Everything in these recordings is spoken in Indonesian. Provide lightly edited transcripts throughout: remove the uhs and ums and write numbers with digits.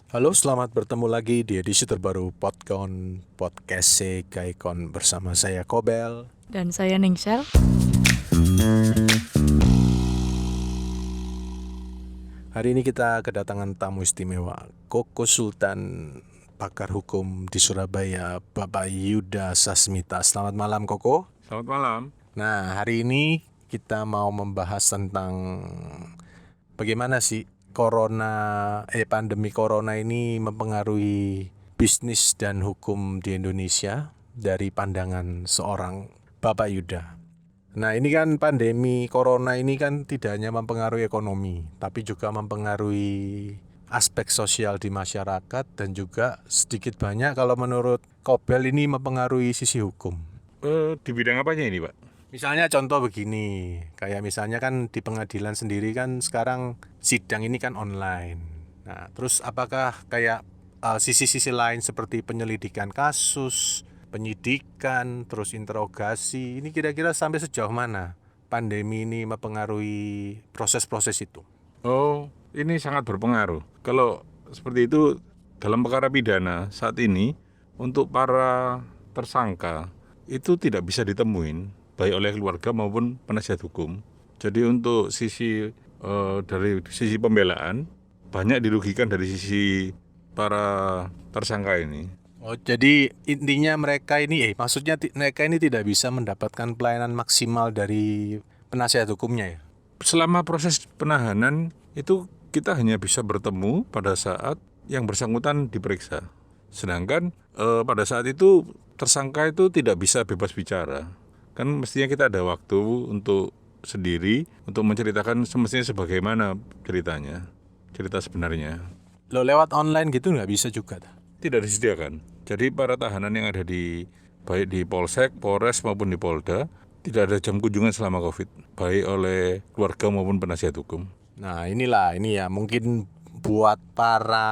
Halo, selamat bertemu lagi di edisi terbaru Podcast Kaikon bersama saya Kobel. Dan saya Ningsel. Hari ini kita kedatangan tamu istimewa, Koko Sultan, pakar hukum di Surabaya, Bapak Yuda Sasmita. Selamat malam, Koko. Selamat malam. Nah, hari ini kita mau membahas tentang bagaimana sih pandemi corona ini mempengaruhi bisnis dan hukum di Indonesia dari pandangan seorang Bapak Yuda. Nah, ini kan pandemi corona ini kan tidak hanya mempengaruhi ekonomi, tapi juga mempengaruhi aspek sosial di masyarakat dan juga sedikit banyak kalau menurut Kobel ini mempengaruhi sisi hukum. Di bidang apanya ini, Pak? Misalnya contoh begini, kayak misalnya kan di pengadilan sendiri kan sekarang sidang ini kan online. Nah, terus apakah kayak sisi-sisi lain seperti penyelidikan kasus, penyidikan, terus interogasi, ini kira-kira sampai sejauh mana pandemi ini mempengaruhi proses-proses itu? Oh, ini sangat berpengaruh. Kalau seperti itu dalam perkara pidana saat ini untuk para tersangka itu tidak bisa ditemuin baik oleh keluarga maupun penasihat hukum. Jadi untuk dari sisi pembelaan banyak dirugikan dari sisi para tersangka ini. Oh, jadi intinya mereka ini tidak bisa mendapatkan pelayanan maksimal dari penasihat hukumnya ya? Selama proses penahanan itu kita hanya bisa bertemu pada saat yang bersangkutan diperiksa. Sedangkan pada saat itu tersangka itu tidak bisa bebas bicara. Kan mestinya kita ada waktu untuk sendiri untuk menceritakan semestinya sebagaimana cerita sebenarnya. Lo lewat online gitu nggak bisa juga? Tidak disediakan. Jadi para tahanan yang ada baik di Polsek, Polres maupun di Polda tidak ada jam kunjungan selama COVID, baik oleh keluarga maupun penasihat hukum. Nah, ini ya mungkin buat para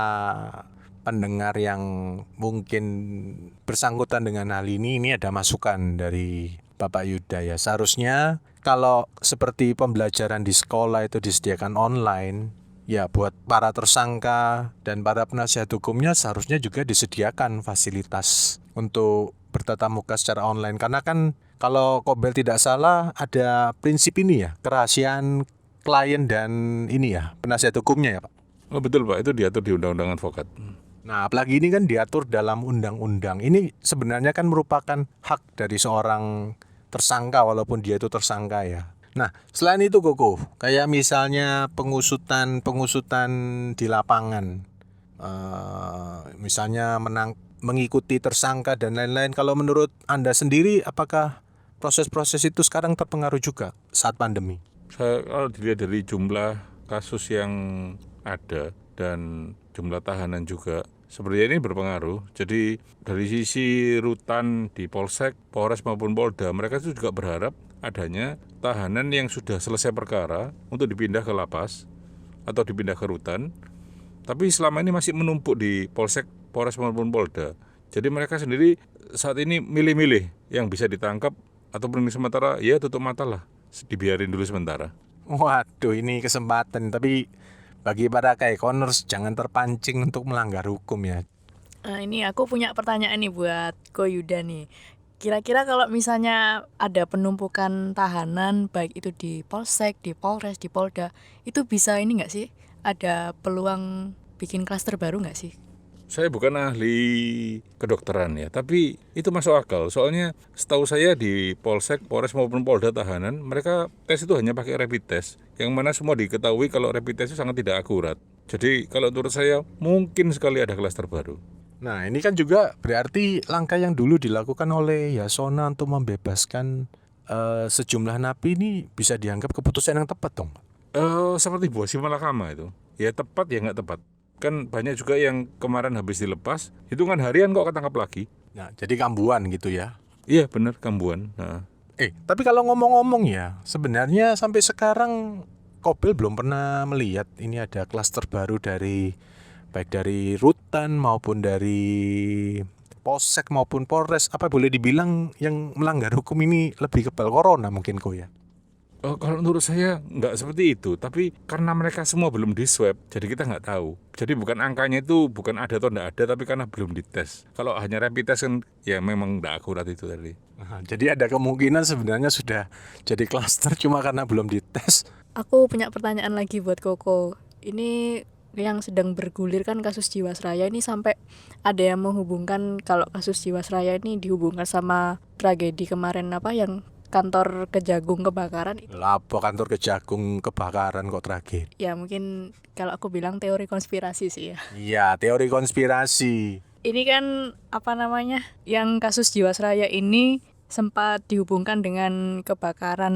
pendengar yang mungkin bersangkutan dengan hal ini ada masukan dari Bapak Yuda ya. Seharusnya kalau seperti pembelajaran di sekolah itu disediakan online, ya buat para tersangka dan para penasihat hukumnya seharusnya juga disediakan fasilitas untuk bertatap muka secara online. Karena kan kalau Kobel tidak salah ada prinsip ini ya, kerahasiaan klien dan ini ya, penasihat hukumnya ya Pak. Oh betul Pak, itu diatur di Undang-Undang Advokat. Nah, apalagi ini kan diatur dalam undang-undang. Ini sebenarnya kan merupakan hak dari seorang tersangka walaupun dia itu tersangka ya. Nah, selain itu Koko, kayak misalnya pengusutan di lapangan, misalnya mengikuti tersangka dan lain-lain. Kalau menurut Anda sendiri, apakah proses-proses itu sekarang terpengaruh juga saat pandemi? Kalau dilihat dari jumlah kasus yang ada dan jumlah tahanan juga, seperti ini berpengaruh. Jadi dari sisi rutan di Polsek, Polres maupun Polda, mereka itu juga berharap adanya tahanan yang sudah selesai perkara untuk dipindah ke lapas atau dipindah ke rutan. Tapi selama ini masih menumpuk di Polsek, Polres maupun Polda. Jadi mereka sendiri saat ini milih-milih yang bisa ditangkap ataupun sementara ya tutup mata lah, dibiarin dulu sementara. Waduh, ini kesempatan. Tapi bagi para kaikoners jangan terpancing untuk melanggar hukum ya. Ini aku punya pertanyaan nih buat Ko Yuda nih. Kira-kira kalau misalnya ada penumpukan tahanan baik itu di Polsek, di Polres, di Polda, itu bisa ini nggak sih? Ada peluang bikin klaster baru nggak sih? Saya bukan ahli kedokteran ya, tapi itu masuk akal. Soalnya setahu saya di Polsek, Polres maupun Polda tahanan, mereka tes itu hanya pakai rapid test. Yang mana semua diketahui kalau rapid test itu sangat tidak akurat. Jadi kalau menurut saya mungkin sekali ada klaster baru. Nah, ini kan juga berarti langkah yang dulu dilakukan oleh Yasona untuk membebaskan sejumlah napi ini bisa dianggap keputusan yang tepat dong. Seperti buah si malakama itu. Ya tepat ya nggak tepat. Kan banyak juga yang kemarin habis dilepas, hitungan harian kok ketangkap lagi. Nah, jadi kambuan gitu ya. Iya benar, kambuan. Nah. Tapi kalau ngomong-ngomong ya, sebenarnya sampai sekarang Kobel belum pernah melihat ini ada klaster baru baik dari rutan maupun dari Polsek maupun Polres. Apa boleh dibilang yang melanggar hukum ini lebih kebal corona mungkin kok ya? Kalau menurut saya nggak seperti itu, tapi karena mereka semua belum di swab, jadi kita nggak tahu. Jadi bukan angkanya itu bukan ada atau nggak ada, tapi karena belum dites. Kalau hanya rapid test kan ya memang nggak akurat itu tadi. Nah, jadi ada kemungkinan sebenarnya sudah jadi klaster cuma karena belum dites. Aku punya pertanyaan lagi buat Koko. Ini yang sedang bergulir kan kasus Jiwasraya ini, sampai ada yang menghubungkan kalau kasus Jiwasraya ini dihubungkan sama tragedi kemarin apa yang kantor Kejagung kebakaran. Lapo kantor Kejagung kebakaran kok tragedi. Ya mungkin kalau aku bilang teori konspirasi sih ya. Iya, teori konspirasi. Ini kan apa namanya, yang kasus Jiwasraya ini sempat dihubungkan dengan kebakaran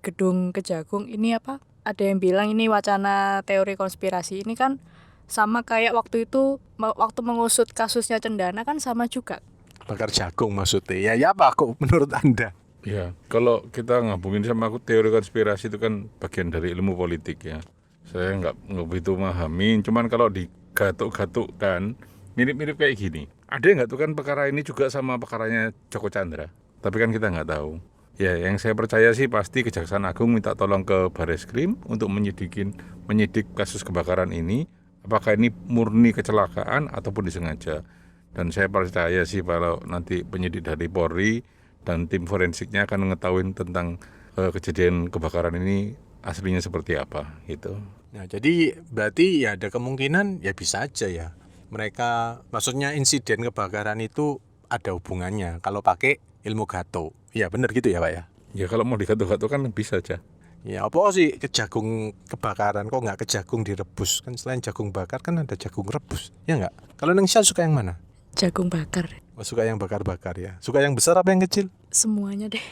gedung Kejagung. Ini apa? Ada yang bilang ini wacana teori konspirasi. Ini kan sama kayak waktu itu waktu mengusut kasusnya Cendana kan sama juga. Bakar jagung maksudnya. Ya apa kok menurut Anda? Ya, kalau kita ngabungin sama aku teori konspirasi itu kan bagian dari ilmu politik ya. Saya nggak begitu memahami, cuman kalau digatuk-gatukkan mirip-mirip kayak gini. Ada yang nggak tuh kan perkara ini juga sama perkaranya Joko Chandra, tapi kan kita nggak tahu. Ya, yang saya percaya sih pasti Kejaksaan Agung minta tolong ke Bareskrim untuk menyidik kasus kebakaran ini. Apakah ini murni kecelakaan ataupun disengaja? Dan saya percaya sih kalau nanti penyidik dari Polri dan tim forensiknya akan mengetahui tentang kejadian kebakaran ini aslinya seperti apa gitu. Nah, jadi berarti ya ada kemungkinan ya bisa aja ya. Mereka maksudnya insiden kebakaran itu ada hubungannya kalau pakai ilmu gato. Ya benar gitu ya Pak ya. Ya kalau mau digatuk-gatuk kan bisa aja. Ya apa sih kejagung kebakaran kok nggak kejagung direbus? Kan selain jagung bakar kan ada jagung rebus. Ya nggak? Kalau Nengsia suka yang mana? Jagung bakar. Oh, suka yang bakar-bakar ya. Suka yang besar apa yang kecil? Semuanya deh.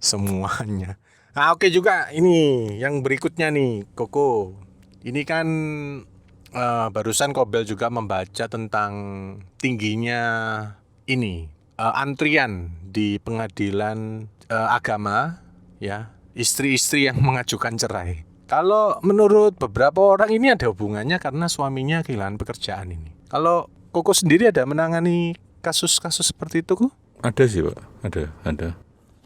Semuanya. Nah, oke juga ini yang berikutnya nih, Koko. Ini kan barusan Kobel juga membaca tentang tingginya ini antrian di pengadilan agama ya, istri-istri yang mengajukan cerai. Kalau menurut beberapa orang ini ada hubungannya karena suaminya kehilangan pekerjaan ini. Kalau Koko sendiri ada menangani kasus-kasus seperti itu, kok? Ada sih Pak, ada.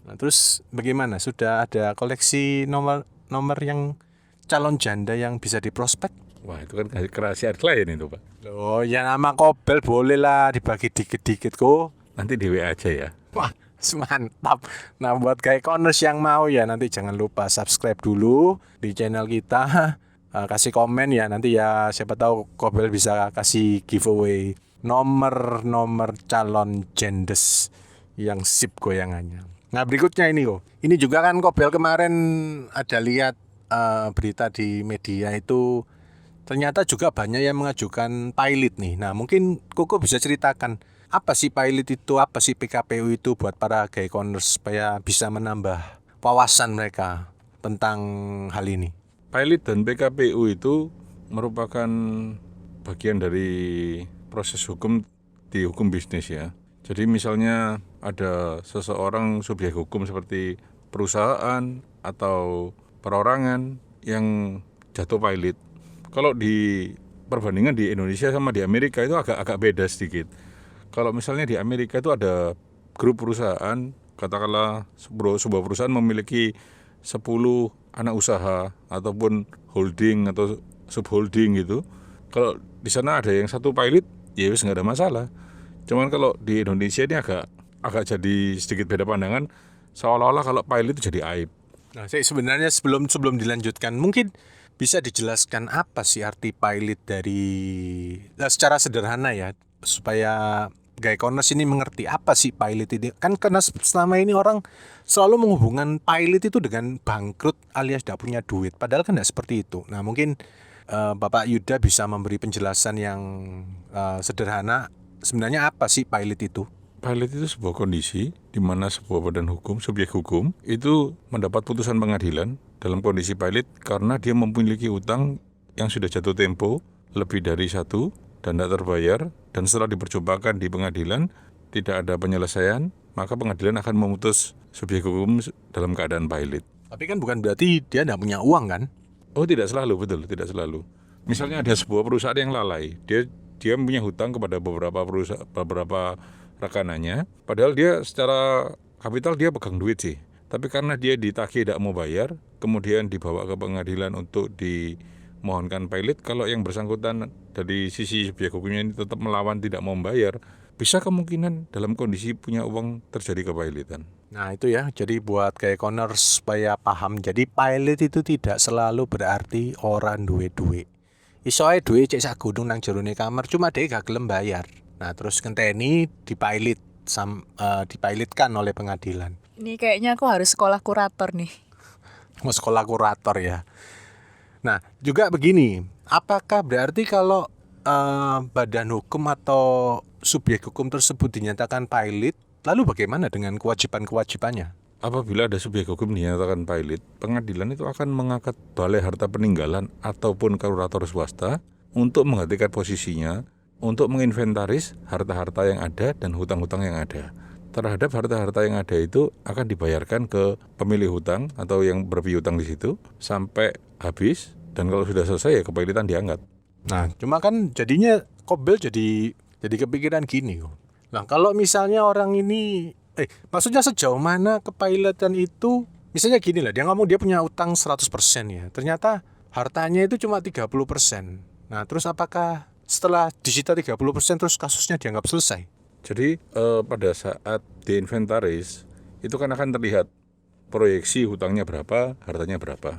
Nah, terus bagaimana? Sudah ada koleksi nomor yang calon janda yang bisa diprospek? Wah itu kan kerahasiaan klien itu Pak. Oh ya nama Kobel boleh lah dibagi dikit-dikit kok. Nanti di WA aja ya. Wah mantap. Nah buat kayak koners yang mau ya nanti jangan lupa subscribe dulu di channel kita. Kasih komen ya nanti ya siapa tahu Kobel bisa kasih giveaway nomor calon jendes yang sip goyangannya. Nah berikutnya ini kok. Ini juga kan Kobel kemarin ada lihat berita di media itu ternyata juga banyak yang mengajukan pilot nih. Nah mungkin Koko bisa ceritakan apa sih pilot itu, apa sih PKPU itu buat para gaykoners supaya bisa menambah wawasan mereka tentang hal ini. Pilot dan PKPU itu merupakan bagian dari proses hukum di hukum bisnis ya. Jadi misalnya ada seseorang subjek hukum seperti perusahaan atau perorangan yang jatuh pilot. Kalau di perbandingan di Indonesia sama di Amerika itu agak beda sedikit. Kalau misalnya di Amerika itu ada grup perusahaan, katakanlah sebuah perusahaan memiliki 10 anak usaha ataupun holding atau subholding gitu. Kalau di sana ada yang satu pilot, ya wis nggak ada masalah. Cuman kalau di Indonesia ini agak jadi sedikit beda pandangan, seolah-olah kalau pilot itu jadi aib. Nah, saya sebenarnya sebelum dilanjutkan mungkin bisa dijelaskan apa sih arti pilot secara sederhana ya supaya gaykoners ini mengerti apa sih pilot ini. Kan karena selama ini orang selalu menghubungkan pilot itu dengan bangkrut alias tidak punya duit. Padahal kan tidak seperti itu. Nah mungkin Bapak Yuda bisa memberi penjelasan yang sederhana. Sebenarnya apa sih pilot itu? Pilot itu sebuah kondisi di mana sebuah badan hukum, subjek hukum, itu mendapat putusan pengadilan dalam kondisi pilot karena dia memiliki utang yang sudah jatuh tempo lebih dari 1 dan tidak terbayar, dan setelah diperjumpakan di pengadilan tidak ada penyelesaian, maka pengadilan akan memutus subjek hukum dalam keadaan pilot. Tapi kan bukan berarti dia tidak punya uang kan? Oh tidak selalu, betul, tidak selalu. Misalnya ada sebuah perusahaan yang lalai, dia punya hutang kepada beberapa rekanannya, padahal dia secara kapital dia pegang duit sih. Tapi karena dia ditagih tidak mau bayar, kemudian dibawa ke pengadilan untuk dimohonkan pilot, kalau yang bersangkutan dari sisi subjek hukumnya ini tetap melawan, tidak mau membayar, bisa kemungkinan dalam kondisi punya uang terjadi kepailitan. Nah itu ya, jadi buat kayak corners supaya paham. Jadi pilot itu tidak selalu berarti orang duwe-duwe. Iso ae duwe cek sak gunung nang jerone kamar, cuma dia gak gelem bayar. Nah terus ngenteni dipilotkan oleh pengadilan. Ini kayaknya aku harus sekolah kurator nih. Mau sekolah kurator ya. Nah juga begini, apakah berarti kalau badan hukum atau subjek hukum tersebut dinyatakan pilot, lalu bagaimana dengan kewajiban-kewajibannya? Apabila ada subjek hukum dinyatakan pilot, pengadilan itu akan mengangkat balai harta peninggalan ataupun kurator swasta untuk menggantikan posisinya, untuk menginventaris harta-harta yang ada dan hutang-hutang yang ada. Terhadap harta-harta yang ada itu akan dibayarkan ke pemilik hutang atau yang berpiutang di situ sampai habis, dan kalau sudah selesai ya kepailitan diangkat. Nah cuma kan jadinya Kobel jadi kepikiran gini. Nah kalau misalnya orang ini maksudnya sejauh mana kepailitan itu, misalnya gini lah, dia ngomong dia punya utang 100% ya, ternyata hartanya itu cuma 30%. Nah terus apakah setelah disita 30% terus kasusnya dianggap selesai? Jadi pada saat diinventaris itu kan akan terlihat proyeksi hutangnya berapa, hartanya berapa.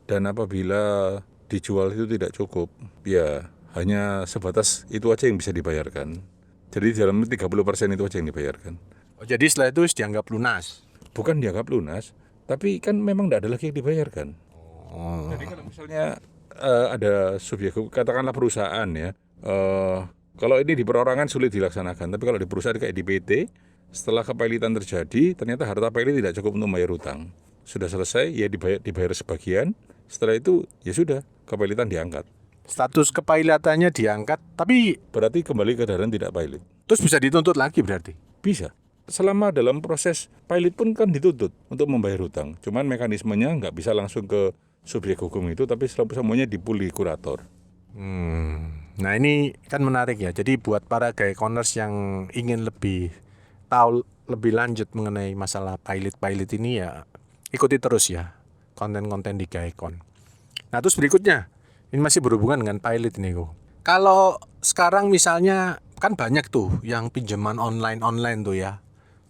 Dan apabila dijual itu tidak cukup, ya hanya sebatas itu aja yang bisa dibayarkan. Jadi di dalam 30% itu aja yang dibayarkan. Oh, jadi setelah itu dianggap lunas? Bukan dianggap lunas, tapi kan memang tidak ada lagi yang dibayarkan. Oh. Jadi kalau misalnya ada subjek, katakanlah perusahaan ya, kalau ini di perorangan sulit dilaksanakan, tapi kalau di perusahaan kayak di PT, setelah kepailitan terjadi, ternyata harta pailit tidak cukup untuk membayar hutang. Sudah selesai, ya dibayar sebagian, setelah itu ya sudah, kepailitan diangkat. Status kepailitannya diangkat, tapi Berarti kembali ke keadaan tidak pailit. terus bisa dituntut lagi berarti? Bisa. Selama dalam proses pailit pun kan dituntut untuk membayar hutang. Cuman mekanismenya nggak bisa langsung ke subjek hukum itu, tapi semuanya dipuli kurator. Nah ini kan menarik ya. Jadi buat para Gaekoners yang ingin lebih tahu lebih lanjut mengenai masalah pailit ini ya, ikuti terus ya konten-konten di Gaekon. Nah terus berikutnya, ini masih berhubungan dengan pailit ini kok. Kalau sekarang misalnya kan banyak tuh yang pinjaman online tuh ya.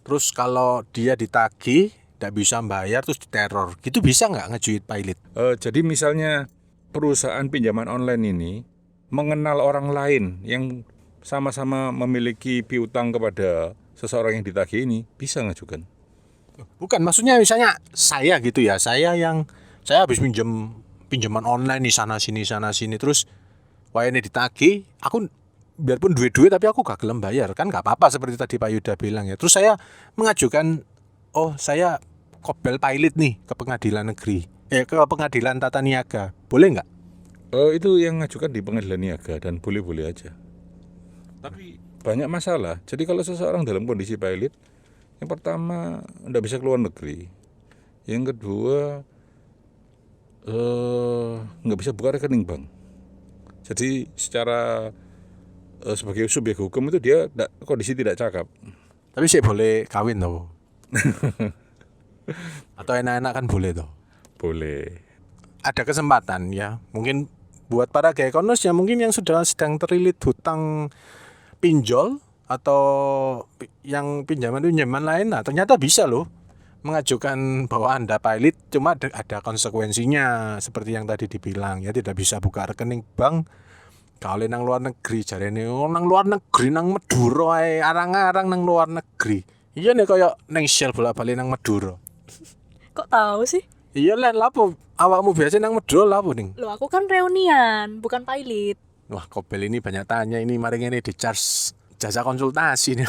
Terus kalau dia ditagih, tidak bisa bayar terus diteror, gitu bisa nggak ngejuit pailit? Jadi misalnya perusahaan pinjaman online ini mengenal orang lain yang sama-sama memiliki piutang kepada seseorang yang ditagih ini, bisa ngajukan. Bukan, maksudnya misalnya saya gitu ya, saya habis pinjaman online di sana sini terus wayane ditagih, aku biarpun duit tapi aku gak gelem bayar, kan gak apa-apa seperti tadi Pak Yuda bilang ya. Terus saya mengajukan, oh saya Kobel pailit nih ke pengadilan negeri, ke pengadilan tata niaga, boleh nggak? Itu yang ngajukan di pengadilan niaga dan boleh-boleh aja. Tapi banyak masalah. Jadi kalau seseorang dalam kondisi pailit, yang pertama nggak bisa keluar negeri, yang kedua nggak bisa buka rekening bank. Jadi secara sebagai subjek hukum itu dia kondisi tidak cakap. Tapi sih boleh kawin toh. Atau enak-enak kan boleh toh. Boleh. Ada kesempatan ya, mungkin buat para Gaekoners ya, mungkin yang sedang terlilit hutang pinjol atau yang pinjaman lain, nah ternyata bisa loh mengajukan bahwa Anda pailit, cuma ada konsekuensinya seperti yang tadi dibilang ya, tidak bisa buka rekening bank. Kalau nang luar negeri jarene nang luar negeri nang Madura ae, arang-arang nang luar negeri. Iya nih kayak nang Shell bolak-balik nang Madura. Kok tahu sih? Iya lah, lapo awakmu biasa nang Madura lapo ning? Loh, aku kan reunian, bukan pailit. Wah, Kobel ini banyak tanya, ini mari ngene di charge jasa konsultasi nih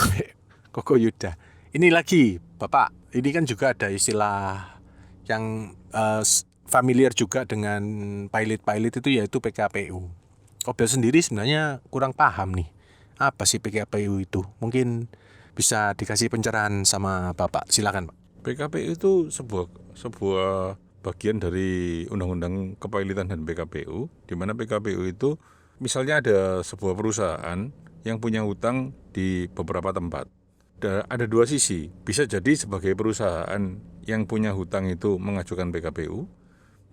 Koko Yuda. Ini lagi, Bapak, ini kan juga ada istilah yang familiar juga dengan pailit itu, yaitu PKPU. Kobel sendiri sebenarnya kurang paham nih, apa sih PKPU itu? Mungkin bisa dikasih pencerahan sama Bapak, silakan Pak. PKPU itu sebuah bagian dari Undang-Undang Kepailitan dan PKPU, di mana PKPU itu misalnya ada sebuah perusahaan yang punya hutang di beberapa tempat. Ada dua sisi, bisa jadi sebagai perusahaan yang punya hutang itu mengajukan PKPU,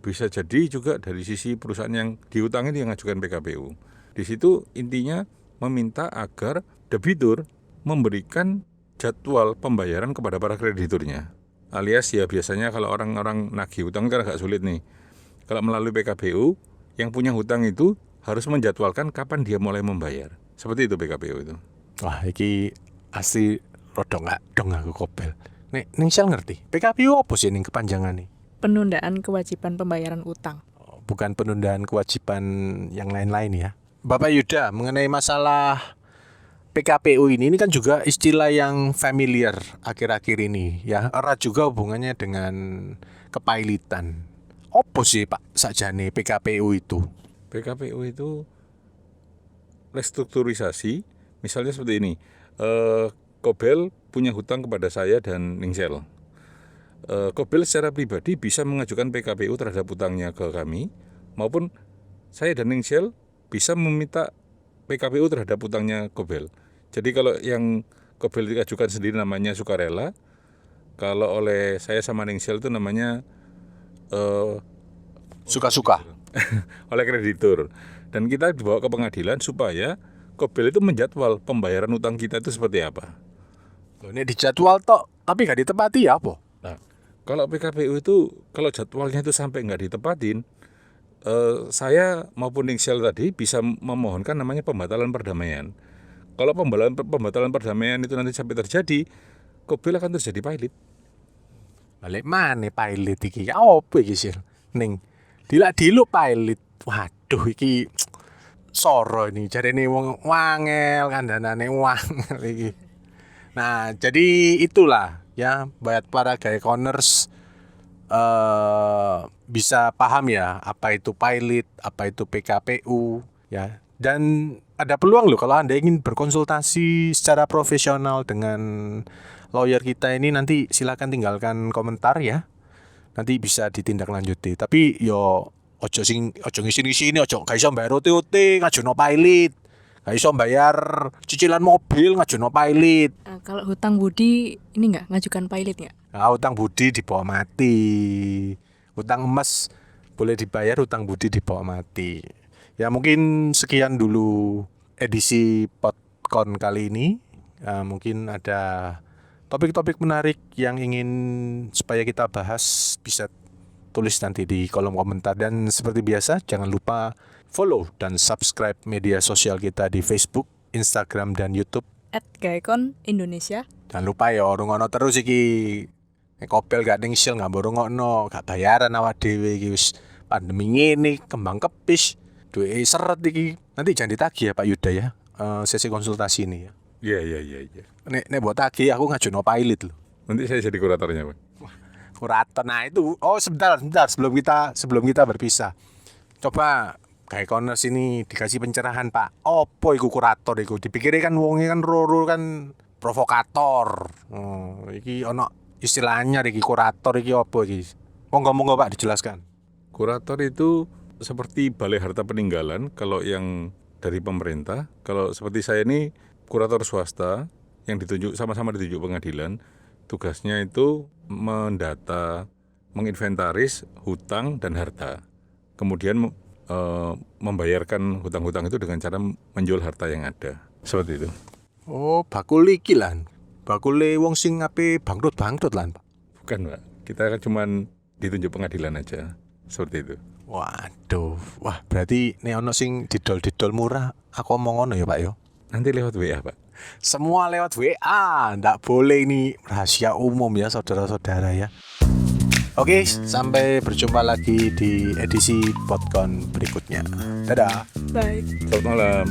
bisa jadi juga dari sisi perusahaan yang diutangi yang mengajukan PKPU. Di situ intinya meminta agar debitur memberikan jadwal pembayaran kepada para krediturnya. Alias ya biasanya kalau orang-orang nagih hutang kan agak sulit nih. Kalau melalui PKPU, yang punya hutang itu harus menjadwalkan kapan dia mulai membayar. Seperti itu PKPU itu. Wah, iki asli rada nggak dong aku kopel. Nek ning Sel ngerti. PKPU apa sih ning kepanjangan nih? Penundaan kewajiban pembayaran utang. Bukan penundaan kewajiban yang lain-lain ya. Bapak Yuda, mengenai masalah PKPU ini kan juga istilah yang familiar akhir-akhir ini ya. Erat juga hubungannya dengan kepailitan. Apa sih Pak sakjane PKPU itu? PKPU itu restrukturisasi, misalnya seperti ini. Kobel punya hutang kepada saya dan Ningsel. Kobel secara pribadi bisa mengajukan PKPU terhadap hutangnya ke kami, maupun saya dan Ningsel bisa meminta PKPU terhadap hutangnya Kobel. Jadi kalau yang Kobel diajukan sendiri namanya sukarela, kalau oleh saya sama Ningsel itu namanya Suka-suka. oleh kreditur. Dan kita dibawa ke pengadilan supaya Kobel itu menjadwal pembayaran utang kita itu seperti apa. Loh, ini dijadwal tok, tapi gak ditepati ya apa? Nah, kalau PKPU itu kalau jadwalnya itu sampai nggak ditepatin, saya maupun Ningsel tadi bisa memohonkan namanya pembatalan perdamaian. Kalau pembatalan perdamaian itu nanti sampai terjadi, Kobel akan terjadi pailit. Balik mana pilot iki? Apa iki sih? Ning diluk pilot. Waduh iki soro ini jarene wong wangel kandhanane wangel iki. Nah, jadi itulah ya buat para Gaekoners bisa paham ya apa itu pilot, apa itu PKPU ya. Dan ada peluang loh kalau Anda ingin berkonsultasi secara profesional dengan lawyer kita ini, nanti silakan tinggalkan komentar ya. Nanti bisa ditindaklanjuti. Tapi yo ojo ngisi-ngisi ini, ojo gak iso bayar OT ngajono pilot. Gak iso bayar cicilan mobil ngajono pilot. Kalau hutang budi ini nggak ngajukan pilot nggak? Nah, hutang budi dibawa mati. Hutang emas boleh dibayar, hutang budi dibawa mati. Ya mungkin sekian dulu edisi Podcon kali ini. Mungkin ada topik-topik menarik yang ingin supaya kita bahas, bisa tulis nanti di kolom komentar. Dan seperti biasa jangan lupa follow dan subscribe media sosial kita di Facebook, Instagram, dan YouTube. @Gaekon Indonesia. Jangan lupa ya rungono terus iki. Kobel gak Ningsel gak rungono, gak bayaran awak dhewe iki wis pandemi ngene, kembang kepis, duwe seret iki. Nanti jangan ditagih ya Pak Yuda ya. Sesi konsultasi ini ya. Iya. Nek buat tagih aku ngajono pilot loh. Nanti saya jadi kuratornya, Pak. Kurator. Nah itu. Oh sebentar sebelum kita berpisah. Coba Gaekoners ini dikasih pencerahan Pak. Opo iku kurator iku? Dipikirnya kan wonge kan roro kan provokator. Iki ono istilahnya iki kurator iki opo iki? Monggo Pak dijelaskan. Kurator itu seperti balai harta peninggalan kalau yang dari pemerintah. Kalau seperti saya ini kurator swasta yang sama-sama ditunjuk pengadilan. Tugasnya itu mendata, menginventaris hutang dan harta. Kemudian membayarkan hutang-hutang itu dengan cara menjual harta yang ada. Seperti itu. Oh, bakul iki lan. Bakule wong sing ape bangkrut lan, Pak. Bukan, Pak. Kita kan cuma ditunjuk pengadilan aja. Seperti itu. Waduh. Wah, berarti nek ono sing didol-didol murah, aku omong ngono ya, Pak yo. Nanti lewat WA, Pak. Semua lewat WA, ndak boleh ini rahasia umum ya saudara-saudara ya. Oke, sampai berjumpa lagi di edisi Podcon berikutnya. Dadah. Bye. Selamat malam.